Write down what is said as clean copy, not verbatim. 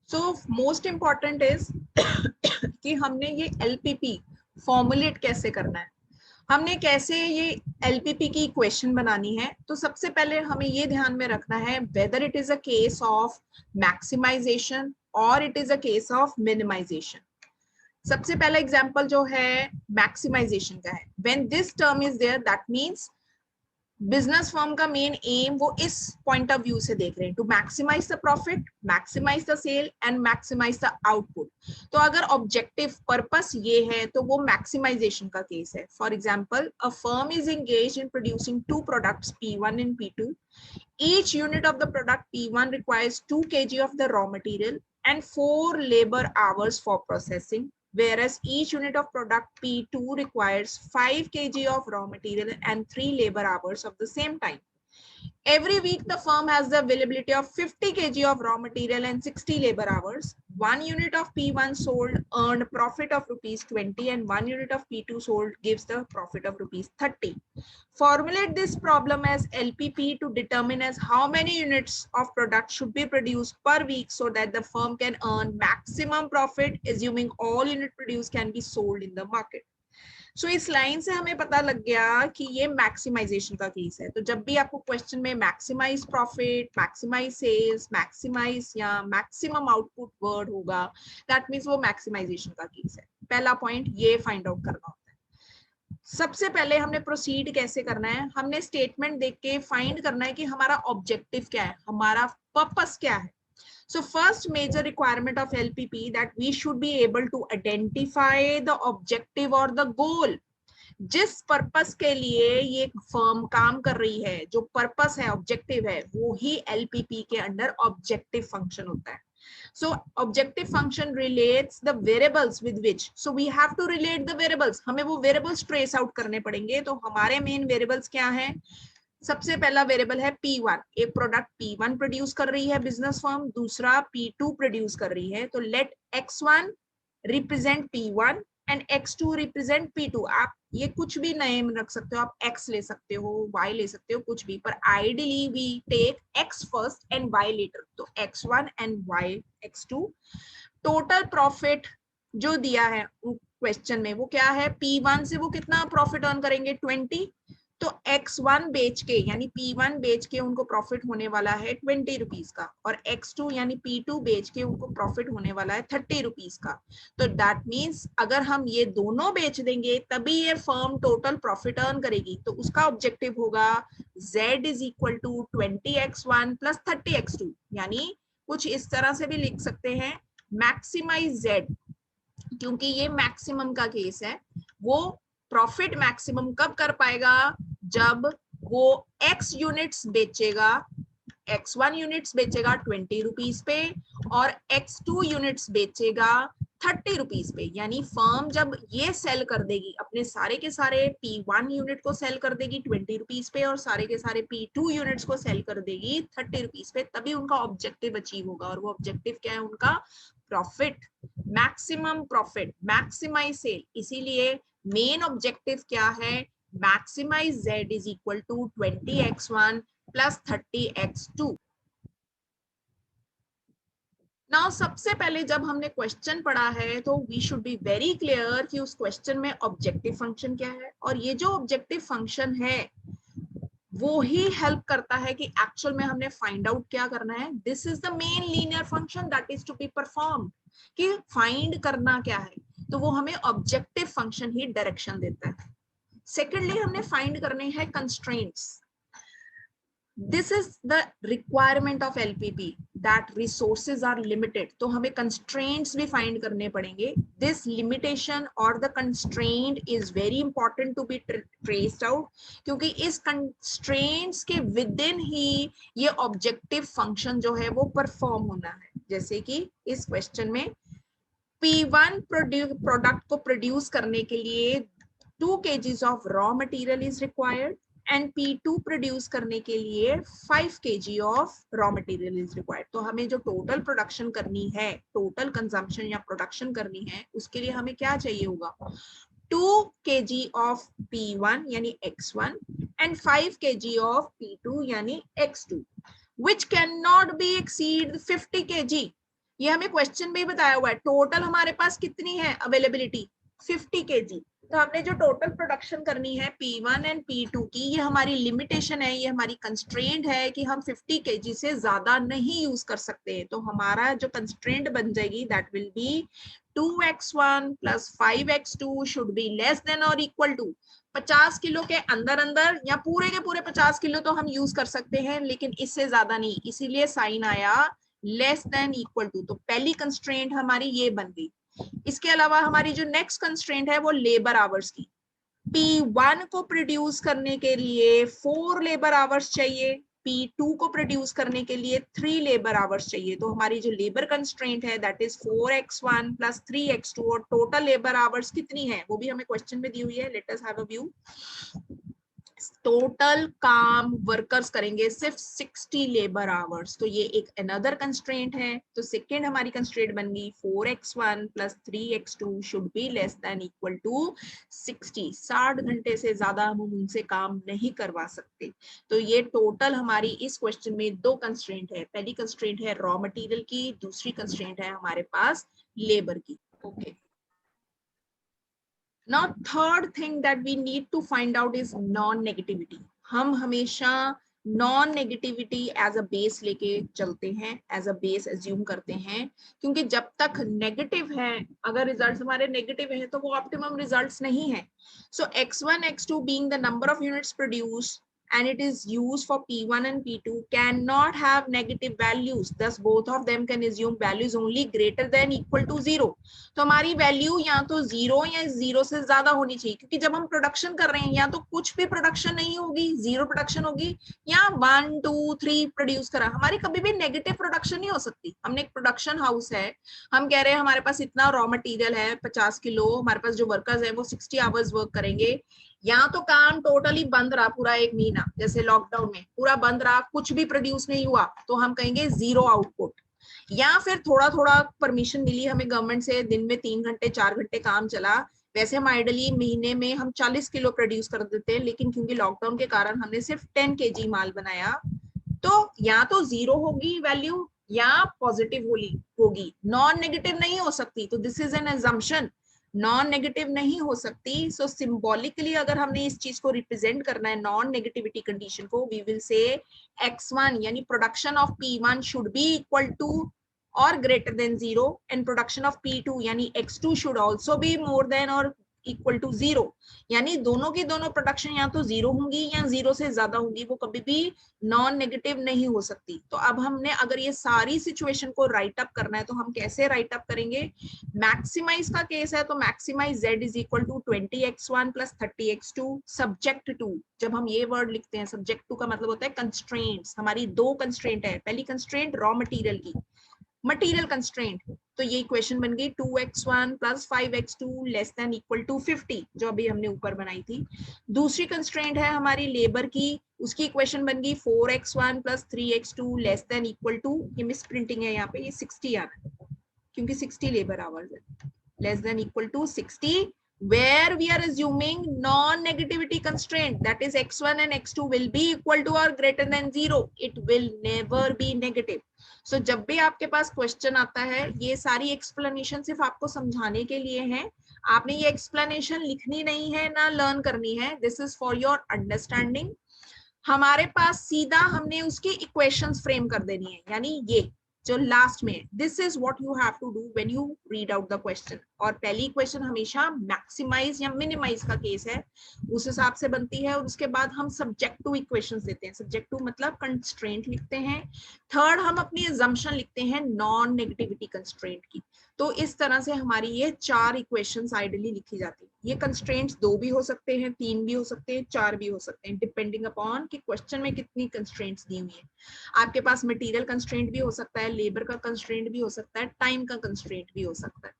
So most important is कि हमने ये एलपीपी फॉर्मुलेट कैसे करना है, हमने कैसे ये एलपीपी की इक्वेशन बनानी है। तो सबसे पहले हमें ये ध्यान में रखना है whether it is a case of maximisation और it is a case of minimisation. सबसे पहला एग्जांपल जो है मैक्सिमाइजेशन का है। When this term is there that means business firm का मेन एम वो इस पॉइंट ऑफ व्यू से देख रहे हैं, to maximise the profit, maximise the sale and maximise the output. तो अगर ऑब्जेक्टिव पर्पस ये है तो वो मैक्सिमाइजेशन का केस है। For example, a firm is engaged in producing two products P1 and P2. Each unit of the product P1 requires 2 kg of the raw material and 4 labor hours for processing, whereas each unit of product P2 requires 5 kg of raw material and 3 labor hours of the same time. Every week, the firm has the availability of 50 kg of raw material and 60 labor hours. One unit of P1 sold earned profit of rupees 20 and one unit of P2 sold gives the profit of rupees 30. Formulate this problem as LPP to determine as how many units of product should be produced per week so that the firm can earn maximum profit, assuming all unit produced can be sold in the market. सो इस line से हमें पता लग गया कि ये maximisation का case है। तो जब भी आपको क्वेश्चन में maximise profit, maximise sales, maximise या मैक्सिमम आउटपुट वर्ड होगा, दैट मींस वो मैक्सिमाइजेशन का केस है। पहला पॉइंट ये फाइंड आउट करना होता है। सबसे पहले हमने प्रोसीड कैसे करना है, हमने स्टेटमेंट देख के फाइंड करना है कि हमारा ऑब्जेक्टिव क्या है, हमारा पर्पस क्या है। So first major requirement of LPP that we should be able to identify the objective or the goal. जिस पर्पस के लिए ये फर्म काम कर रही है, जो पर्पस है, ऑब्जेक्टिव है, वो ही एलपीपी के अंडर ऑब्जेक्टिव फंक्शन होता है। So objective function relates the variables with which, so we have to relate the variables, हमें वो variables trace out करने पड़ेंगे। तो हमारे मेन variables क्या हैं? सबसे पहला वेरिएबल है P1, एक प्रोडक्ट P1 प्रोड्यूस कर रही है बिजनेस फर्म, दूसरा P2 प्रोड्यूस कर रही है। तो late X1 represent P1 and X2 represent P2। आप ये कुछ भी नेम रख सकते हो, आप X ले सकते हो, Y ले सकते हो, कुछ भी, पर ideally we take X first and Y later. तो X1 and Y X2। Total profit जो दिया है क्वेश्चन में वो क्या है, P1 से वो कितना प्रॉफिट अर्न करेंगे, 20। तो X1 बेच के यानी P1 बेच के उनको प्रॉफिट होने वाला है 20 रुपीज का, और X2 यानी P2 बेच के उनको प्रॉफिट होने वाला है 30 रुपीज का। तो दैट मीन्स अगर हम ये दोनों बेच देंगे तभी ये फर्म टोटल प्रॉफिट अर्न करेगी। तो उसका ऑब्जेक्टिव होगा Z is equal to 20X1 plus 30X2, यानी कुछ इस तरह से भी लिख सकते हैं मैक्सिमाइज Z, क्योंकि ये मैक्सिमम का केस है। वो प्रॉफिट मैक्सिमम कब कर पाएगा, जब वो X यूनिट्स बेचेगा, X1 यूनिट्स बेचेगा 20 रुपीज पे और X2 यूनिट्स बेचेगा 30 रुपीज पे। यानी फर्म जब ये सेल कर देगी, अपने सारे के सारे P1 यूनिट को सेल कर देगी 20 रुपीज पे और सारे के सारे P2 यूनिट्स को सेल कर देगी 30 रुपीज पे, तभी उनका ऑब्जेक्टिव अचीव होगा। और वो ऑब्जेक्टिव क्या है उनका, profit, maximum profit, maximise sale. इसीलिए मेन ऑब्जेक्टिव क्या है, maximise Z is equal to 20X1 plus 30X2। Now सबसे पहले जब हमने क्वेश्चन पढ़ा है तो we should be very clear कि उस क्वेश्चन में ऑब्जेक्टिव फंक्शन क्या है, और ये जो ऑब्जेक्टिव फंक्शन है वो ही हेल्प करता है कि एक्चुअल में हमने फाइंड आउट क्या करना है। This is the main linear function that is to be performed, कि फाइंड करना क्या है। तो वो हमें ऑब्जेक्टिव फंक्शन ही डायरेक्शन देता है। सेकेंडली हमने फाइंड करने हैं constraints. This is the requirement of LPP that resources are limited. तो हमें कंस्ट्रेंट्स भी फाइंड करने पड़ेंगे। दिस लिमिटेशन और the constraint is very important to be traced out, क्योंकि इस कंस्ट्रेंट्स के विद इन ही ये ऑब्जेक्टिव फंक्शन जो है वो परफॉर्म होना है। जैसे कि इस क्वेश्चन में P1 प्रोडक्ट को प्रोड्यूस करने के लिए 2 kgs of raw material is required and P2 produce करने के लिए 5 kg of raw material is required. तो हमें जो टोटल प्रोडक्शन करनी है, टोटल कंजम्पशन या प्रोडक्शन करनी है, उसके लिए हमें क्या चाहिए होगा, 2 kg ऑफ P1 यानी X1 and 5 kg of P2 यानी X2, which cannot be exceed 50 kg, ये हमें क्वेश्चन में ही बताया हुआ है। टोटल हमारे पास कितनी है अवेलेबिलिटी 50 kg। तो हमने जो टोटल प्रोडक्शन करनी है P1 एंड P2 की, ये हमारी लिमिटेशन है, ये हमारी कंस्ट्रेंट है कि हम 50 kg से ज्यादा नहीं यूज कर सकते। तो हमारा जो कंस्ट्रेंट बन जाएगी that will be 2x1 plus 5x2 should be less then और इक्वल टू 50 किलो के अंदर अंदर, या पूरे के पूरे 50 किलो तो हम यूज कर सकते हैं, लेकिन इससे ज्यादा नहीं, इसीलिए साइन आया लेस देन इक्वल टू। तो पहली कंस्ट्रेंट हमारी ये बन गई। इसके अलावा हमारी जो नेक्स्ट कंस्ट्रेंट है वो लेबर आवर्स की। P1 को प्रोड्यूस करने के लिए 4 लेबर आवर्स चाहिए, P2 को प्रोड्यूस करने के लिए 3 लेबर आवर्स चाहिए। तो हमारी जो लेबर कंस्ट्रेंट है that is 4x1 plus 3x2, और टोटल लेबर आवर्स कितनी है वो भी हमें क्वेश्चन में दी हुई है। Let us have a view. Total काम वर्कर्स करेंगे सिर्फ 60 लेबर आवर्स। तो ये एक अनदर कंस्ट्रेंट है। तो सेकेंड हमारी कंस्ट्रेंट बन गई 4x1 plus 3x2 should be less than equal to 60। 60 घंटे से ज्यादा हम उनसे काम नहीं करवा सकते। तो ये टोटल हमारी इस क्वेश्चन में दो कंस्ट्रेंट है। पहली कंस्ट्रेंट है रॉ मटेरियल की, दूसरी कंस्ट्रेंट है हमारे पास लेबर की। Okay, Now third thing that we need to find out is non-negativity। हम हमेशा non negativity as a base लेके चलते हैं, एज अ बेस एज्यूम करते हैं, क्योंकि जब तक नेगेटिव है, अगर रिजल्ट्स हमारे नेगेटिव हैं तो वो ऑप्टिमम रिजल्ट्स नहीं है। सो x1 x2 being the number of units produced and it is used for P1 and P2 cannot have negative values, thus both of them can assume values only greater than equal to 0। तो हमारी value या तो 0 या 0 से ज्यादा होनी चाहिए, क्योंकि जब हम प्रोडक्शन कर रहे हैं या तो कुछ भी प्रोडक्शन नहीं होगी, 0 प्रोडक्शन होगी, या 1 2 3 प्रोड्यूस करा। हमारी कभी भी नेगेटिव प्रोडक्शन नहीं हो सकती। हमने एक प्रोडक्शन हाउस है, हम कह रहे हैं हमारे पास इतना रॉ मटेरियल है 50 किलो, हमारे पास जो वर्कर्स है वो 60 आवर्स वर्क करेंगे, या तो काम टोटली बंद रहा पूरा एक महीना, जैसे लॉकडाउन में पूरा बंद रहा, कुछ भी प्रोड्यूस नहीं हुआ, तो हम कहेंगे 0 आउटपुट। या फिर थोड़ा थोड़ा परमिशन मिली हमें गवर्नमेंट से, दिन में 3 घंटे 4 घंटे काम चला, वैसे हम आइडली महीने में हम 40 किलो प्रोड्यूस कर देते हैं, लेकिन क्योंकि लॉकडाउन के कारण हमने सिर्फ 10 kg माल बनाया, तो या तो 0 होगी वैल्यू या पॉजिटिव होगी, नॉन नेगेटिव नहीं हो सकती। तो this is an assumption, non negative नहीं हो सकती। सो सिंबॉलिकली अगर हमने इस चीज को रिप्रेजेंट करना है नॉन नेगेटिविटी कंडीशन को, वी विल से x1 यानी production of P1 should be equal to or greater than 0 and production of P2 यानी x2 should also be more than or equal to 0। यानी दोनों की दोनों production या तो 0 होंगी या 0 से ज्यादा होंगी, वो कभी भी नॉन नेगेटिव नहीं हो सकती। तो अब हमने अगर ये सारी सिचुएशन को राइट अप करना है तो हम कैसे राइट अप करेंगे? मैक्सिमाइज का केस है तो maximise z is equal to 20x1 plus 30x2 subject to. जब हम ये वर्ड लिखते हैं सब्जेक्ट टू का मतलब होता है कंस्ट्रेंट्स। हमारी दो कंस्ट्रेंट है, पहली कंस्ट्रेंट रॉ मटेरियल की, मटेरियल कंस्ट्रेंट, तो ये इक्वेशन बन गई 2x1 plus 5x2 less than equal to 50, जो अभी हमने ऊपर बनाई थी। दूसरी कंस्ट्रेंट है हमारी लेबर की, उसकी इक्वेशन बन गई 4x1 plus 3x2 less than equal to, ये मिस प्रिंटिंग है यहाँ पे, ये 60 आना है क्योंकि 60 लेबर आवर्स है, less than equal to 60, where we are assuming non-negativity constraint, that is x1 and x2 will be equal to or greater than 0, it will never be negative। So जब भी आपके पास क्वेश्चन आता है, ये सारी explanation सिर्फ आपको समझाने के लिए है, आपने ये एक्सप्लेनेशन लिखनी नहीं है ना लर्न करनी है, this is for your understanding. हमारे पास सीधा हमने उसकी इक्वेशंस फ्रेम कर देनी है, यानी ये जो लास्ट में, this is what you have to do when you read out the question. और पहली इक्वेशन हमेशा मैक्सिमाइज या मिनिमाइज का केस है, उस हिसाब से बनती है, और उसके बाद हम सब्जेक्ट टू इक्वेशंस देते हैं, सब्जेक्ट टू मतलब कंस्ट्रेंट लिखते हैं। थर्ड हम अपनी अजम्पशन लिखते हैं नॉन नेगेटिविटी कंस्ट्रेंट की। तो इस तरह से हमारी ये 4 इक्वेशंस आइडली लिखी जाती है। ये कंस्ट्रेंट्स 2 भी हो सकते हैं, 3 भी हो सकते हैं, 4 भी हो सकते हैं, डिपेंडिंग अपॉन कि क्वेश्चन में कितनी कंस्ट्रेंट्स दी हुई है। आपके पास मटेरियल कंस्ट्रेंट भी हो सकता है, लेबर का कंस्ट्रेंट भी हो सकता है, टाइम का कंस्ट्रेंट भी हो सकता है।